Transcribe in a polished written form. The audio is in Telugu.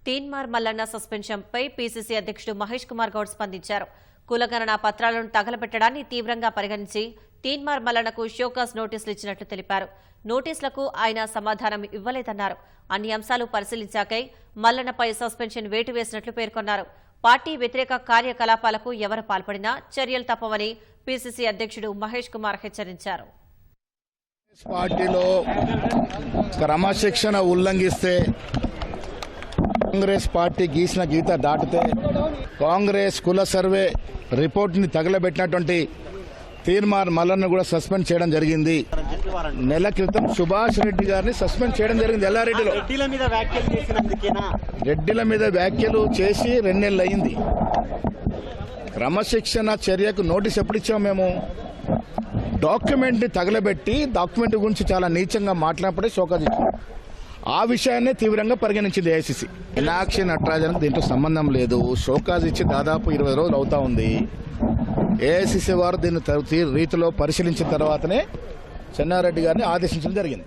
తీన్మార్ మల్లన్న సస్పెన్షన్పై పీసీసీ అధ్యక్షుడు మహేష్ కుమార్ గౌడ్ స్పందించారు. కులగణన పత్రాలను తగలబెట్టడాన్ని తీవ్రంగా పరిగణించి తీన్మార్ మల్లన్నకు షోకాజ్ నోటీసులు ఇచ్చినట్లు తెలిపారు. నోటీసులకు ఆయన సమాధానం ఇవ్వలేదన్నారు. అన్ని అంశాలు పరిశీలించాకై మల్లన్నపై సస్పెన్షన్ వేటు వేసినట్లు పేర్కొన్నారు. పార్టీ వ్యతిరేక కార్యకలాపాలకు ఎవరు పాల్పడినా చర్యలు తప్పవని పీసీసీ అధ్యక్షుడు మహేష్ కుమార్ హెచ్చరించారు. పార్టీలో క్రమశిక్షణ ఉల్లంఘిస్తే, కాంగ్రెస్ పార్టీ గీసిన గీత దాటితే, కాంగ్రెస్ కుల సర్వే రిపోర్ట్ని తగలబెట్టినటువంటి తీన్మార్ మల్లన్న కూడా సస్పెండ్ చేయడం జరిగింది. నెల క్రితం సుభాష్ రెడ్డి గారిని సస్పెండ్ చేయడం జరిగింది. ఎల్లారెడ్డిలో రెడ్డిల మీద వ్యాఖ్యలు చేసి 2 నెలలు అయింది. క్రమశిక్షణ చర్యకు నోటీస్ ఎప్పుడు ఇచ్చాము? మేము డాక్యుమెంట్ ని తగలబెట్టి డాక్యుమెంట్ గురించి చాలా నీచంగా మాట్లాడినప్పుడే షోకాజ్ ఇచ్చాం. ఆ విషయాన్నే తీవ్రంగా పరిగణించింది ఏఐసీసీ. మీనాక్షి నటరాజన్కు దీంట్లో సంబంధం లేదు. షోకాజ్ ఇచ్చి దాదాపు 20 రోజులు అవుతా ఉంది. ఏఐసీసీ వారు దీన్ని రీతిలో పరిశీలించిన తర్వాతనే చెన్నారెడ్డి గారిని ఆదేశించడం జరిగింది.